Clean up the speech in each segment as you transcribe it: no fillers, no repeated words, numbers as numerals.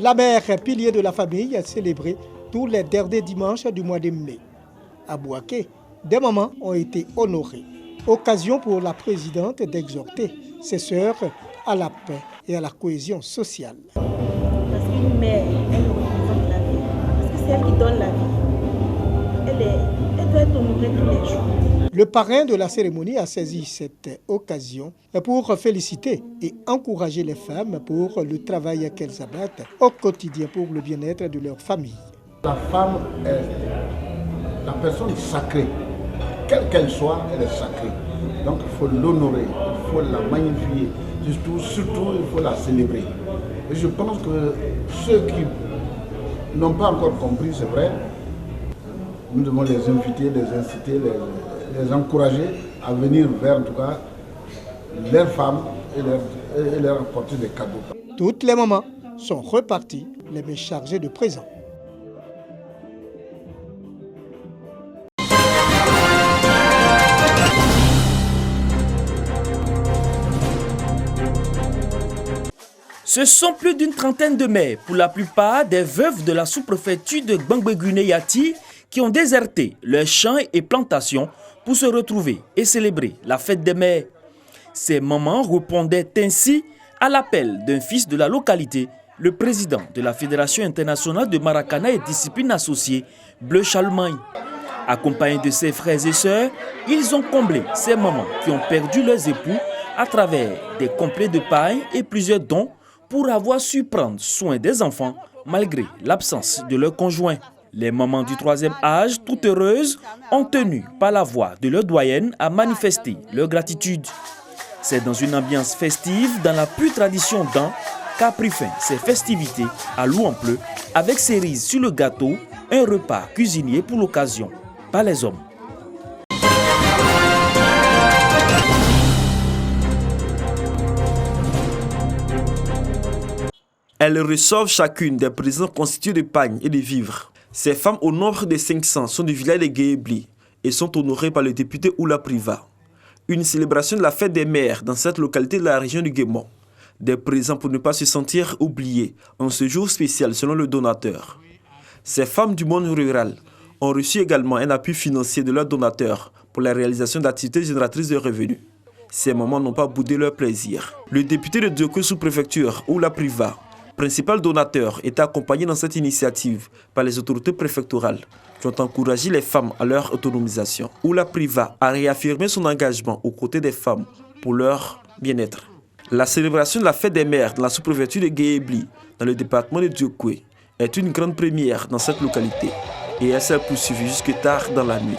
La mère, pilier de la famille, est célébrée tous les derniers dimanches du mois de mai. À Bouaké, des mamans ont été honorées. Occasion pour la présidente d'exhorter ses sœurs à la paix et à la cohésion sociale. Parce qu'une mère, elle représente la vie. Parce que c'est elle qui donne la vie. Elle doit être honorée tous les jours. Le parrain de la cérémonie a saisi cette occasion pour féliciter et encourager les femmes pour le travail qu'elles abattent au quotidien pour le bien-être de leur famille. La femme est la personne sacrée. Quelle qu'elle soit, elle est sacrée. Donc il faut l'honorer, il faut la magnifier. Surtout, il faut la célébrer. Et je pense que ceux qui n'ont pas encore compris, c'est vrai, nous devons les inviter, les inciter, les encourager à venir vers, en tout cas, leurs femmes et leur apporter des cadeaux. Toutes les mamans sont reparties, les mains chargées de présents. Ce sont plus d'une trentaine de mères, pour la plupart des veuves de la sous-préfecture de Gbangbe-Guinée-Yati, qui ont déserté leurs champs et plantations pour se retrouver et célébrer la fête des mères. Ces mamans répondaient ainsi à l'appel d'un fils de la localité, le président de la Fédération internationale de Maracana et disciplines associées, Bleu Charlemagne. Accompagnés de ses frères et sœurs, ils ont comblé ces mamans qui ont perdu leurs époux à travers des complets de paille et plusieurs dons pour avoir su prendre soin des enfants malgré l'absence de leur conjoint. Les mamans du troisième âge, toutes heureuses, ont tenu par la voix de leur doyenne à manifester leur gratitude. C'est dans une ambiance festive, dans la pure tradition d'An, qu'a pris fin ces festivités à Louampleu, avec cerises sur le gâteau, un repas cuisiné pour l'occasion par les hommes. Elles reçoivent chacune des présents constitués de pagnes et de vivres. Ces femmes, au nombre de 500, sont du village de Guéébli et sont honorées par le député Oula Priva. Une célébration de la fête des mères dans cette localité de la région du Guémon. Des présents pour ne pas se sentir oubliés en ce jour spécial selon le donateur. Ces femmes du monde rural ont reçu également un appui financier de leurs donateurs pour la réalisation d'activités génératrices de revenus. Ces mamans n'ont pas boudé leur plaisir. Le député de Diokou sous-préfecture, Oula Priva, principal donateur, est accompagné dans cette initiative par les autorités préfectorales qui ont encouragé les femmes à leur autonomisation. Oula Priva a réaffirmé son engagement aux côtés des femmes pour leur bien-être. La célébration de la fête des mères dans la sous-préfecture de Guéébli, dans le département de Diokoué, est une grande première dans cette localité et elle s'est poursuivie jusque tard dans la nuit.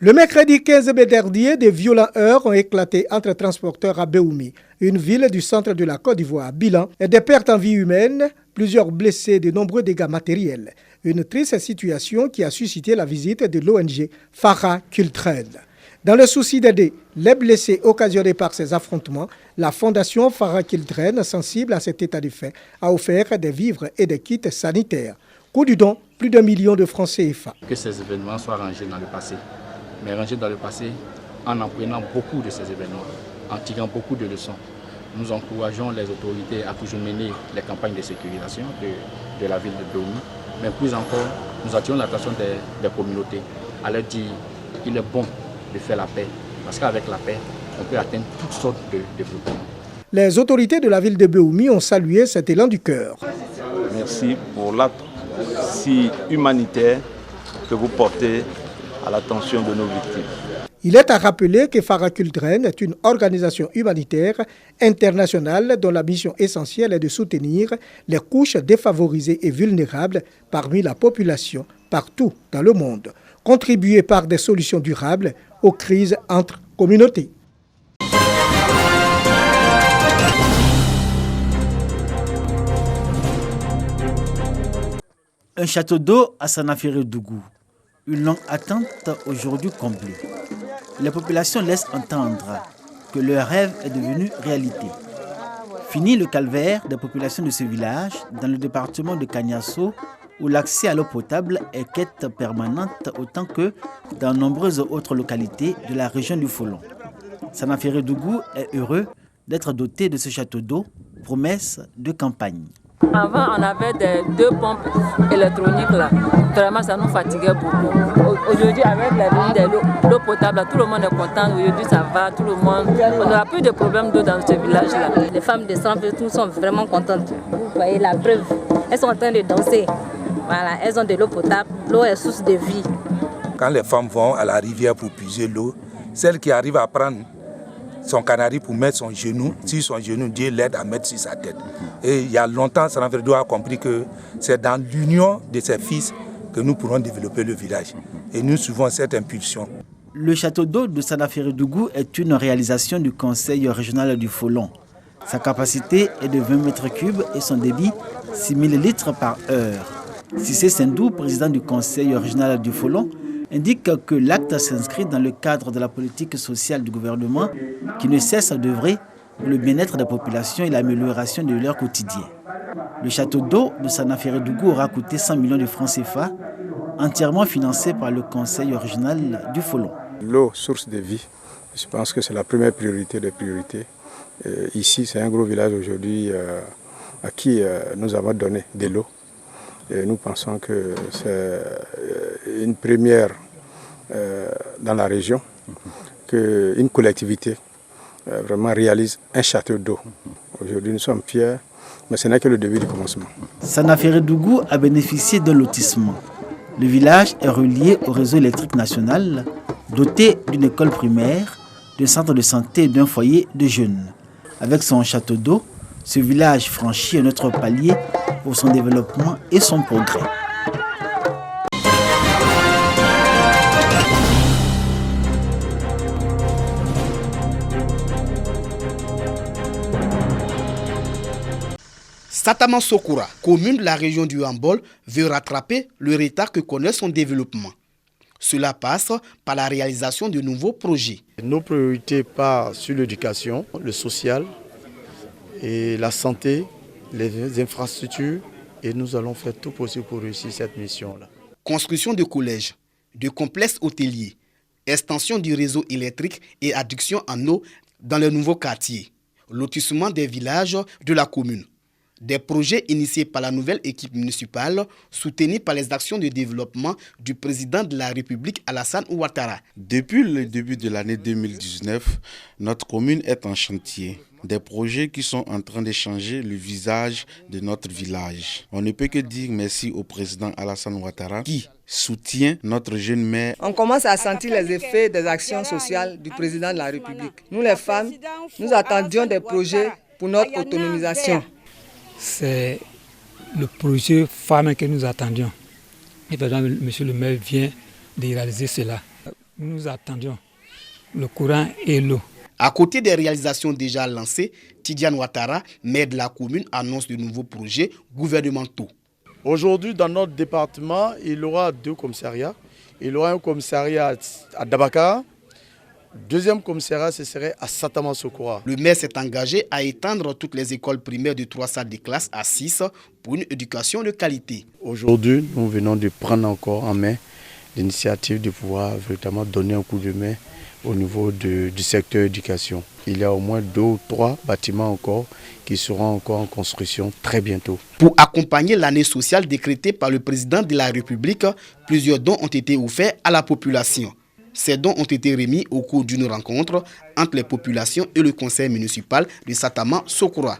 Le mercredi 15 mai dernier, des violents heurts ont éclaté entre transporteurs à Béoumi, une ville du centre de la Côte d'Ivoire. Bilan, des pertes en vie humaine, plusieurs blessés, de nombreux dégâts matériels. Une triste situation qui a suscité la visite de l'ONG Farah Kultren. Dans le souci d'aider les blessés occasionnés par ces affrontements, la fondation Farah Kultren, sensible à cet état de fait, a offert des vivres et des kits sanitaires. Coût du don, plus d'1 million de francs CFA. Que ces événements soient rangés dans le passé. Mais rangés dans le passé en apprenant beaucoup de ces événements, en tirant beaucoup de leçons. Nous encourageons les autorités à toujours mener les campagnes de sécurisation de la ville de Béoumi, mais plus encore, nous attirons l'attention des communautés à leur dire qu'il est bon de faire la paix, parce qu'avec la paix, on peut atteindre toutes sortes de développements. Les autorités de la ville de Béoumi ont salué cet élan du cœur. Merci pour l'acte si humanitaire que vous portez à l'attention de nos victimes. Il est à rappeler que Farah Kultren est une organisation humanitaire internationale dont la mission essentielle est de soutenir les couches défavorisées et vulnérables parmi la population partout dans le monde, contribuer par des solutions durables aux crises entre communautés. Un château d'eau à Sanaféré-Dougou. Une longue attente aujourd'hui comblée. Les populations laissent entendre que leur rêve est devenu réalité. Fini le calvaire des populations de ce village dans le département de Kagnasso où l'accès à l'eau potable est quête permanente autant que dans nombreuses autres localités de la région du Folon. Sanaféré Dougou est heureux d'être doté de ce château d'eau, promesse de campagne. Avant, on avait deux pompes électroniques là. Vraiment, ça nous fatiguait beaucoup. Aujourd'hui, avec la venue de l'eau potable, tout le monde est content. Aujourd'hui, ça va, tout le monde. On n'aura plus de problème d'eau dans ce village-là. Les femmes de Sanaféré Dougou sont vraiment contentes. Vous voyez la preuve. Elles sont en train de danser. Voilà, elles ont de l'eau potable. L'eau est source de vie. Quand les femmes vont à la rivière pour puiser l'eau, celle qui arrive à prendre son canari pour mettre son genou, sur son genou, Dieu l'aide à mettre sur sa tête. Et il y a longtemps, Sanaféré Dougou a compris que c'est dans l'union de ses fils que nous pourrons développer le village. Et nous suivons cette impulsion. Le château d'eau de Sanaféré Dougou est une réalisation du Conseil régional du Folon. Sa capacité est de 20 mètres cubes et son débit 6 000 litres par heure. Cissé Sendou, président du Conseil régional du Folon, indique que l'acte s'inscrit dans le cadre de la politique sociale du gouvernement qui ne cesse d'œuvrer pour le bien-être des populations et l'amélioration de leur quotidien. Le château d'eau de Sanaféré Dougou aura coûté 100 millions de francs CFA, entièrement financé par le Conseil régional du Folon. L'eau, source de vie, je pense que c'est la première priorité des priorités. Ici, c'est un gros village aujourd'hui à qui nous avons donné de l'eau. Et nous pensons que c'est une première dans la région qu'une collectivité vraiment réalise un château d'eau. Aujourd'hui, nous sommes fiers, mais ce n'est que le début du commencement. Sanaféré Dougou a bénéficié d'un lotissement. Le village est relié au réseau électrique national, doté d'une école primaire, d'un centre de santé et d'un foyer de jeunes. Avec son château d'eau, ce village franchit un autre palier pour son développement et son progrès. Satama Sokora, commune de la région du Hambol, veut rattraper le retard que connaît son développement. Cela passe par la réalisation de nouveaux projets. Nos priorités partent sur l'éducation, le social et la santé, les infrastructures, et nous allons faire tout possible pour réussir cette mission-là. Construction de collèges, de complexes hôteliers, extension du réseau électrique et adduction en eau dans les nouveaux quartiers, lotissement des villages de la commune. Des projets initiés par la nouvelle équipe municipale, soutenus par les actions de développement du président de la République Alassane Ouattara. Depuis le début de l'année 2019, notre commune est en chantier. Des projets qui sont en train de changer le visage de notre village. On ne peut que dire merci au président Alassane Ouattara qui soutient notre jeune maire. On commence à sentir les effets des actions sociales du président de la République. Nous les femmes, nous attendions des projets pour notre autonomisation. C'est le projet femme que nous attendions. Et par exemple, monsieur le maire vient de réaliser cela. Nous attendions le courant et l'eau. À côté des réalisations déjà lancées, Tidiane Ouattara, maire de la commune, annonce de nouveaux projets gouvernementaux. Aujourd'hui, dans notre département, il y aura 2 commissariats. Il y aura un commissariat à Dabakara. Deuxième commissariat, ce serait à Satama Sokora. Le maire s'est engagé à étendre toutes les écoles primaires de 3 salles de classe à 6 pour une éducation de qualité. Aujourd'hui, nous venons de prendre encore en main l'initiative de pouvoir véritablement donner un coup de main au niveau du secteur éducation. Il y a au moins 2 ou 3 bâtiments encore qui seront encore en construction très bientôt. Pour accompagner l'année sociale décrétée par le président de la République, plusieurs dons ont été offerts à la population. Ces dons ont été remis au cours d'une rencontre entre les populations et le conseil municipal de Satama Sokora.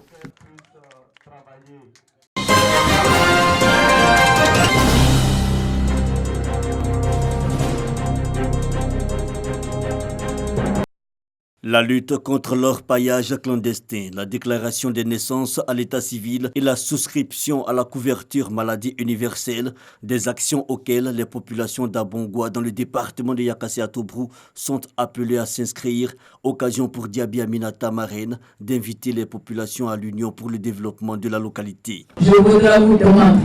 La lutte contre l'orpaillage clandestin, la déclaration des naissances à l'état civil et la souscription à la couverture maladie universelle, des actions auxquelles les populations d'Abongwa dans le département de Yakassé-Tobrou sont appelées à s'inscrire. Occasion pour Diaby Aminata Marraine d'inviter les populations à l'Union pour le développement de la localité. Je voudrais vous demander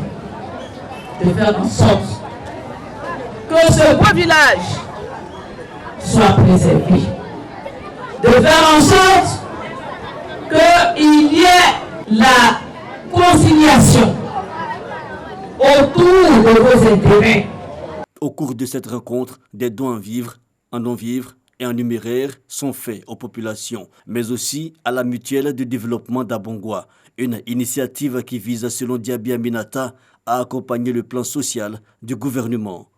de faire en sorte que ce beau village soit préservé. De faire en sorte qu'il y ait la conciliation au autour de vos intérêts. Au cours de cette rencontre, des dons en vivres, en non-vivres et en numéraire sont faits aux populations, mais aussi à la mutuelle de développement d'Abongwa, une initiative qui vise, selon Diaby Aminata, à accompagner le plan social du gouvernement.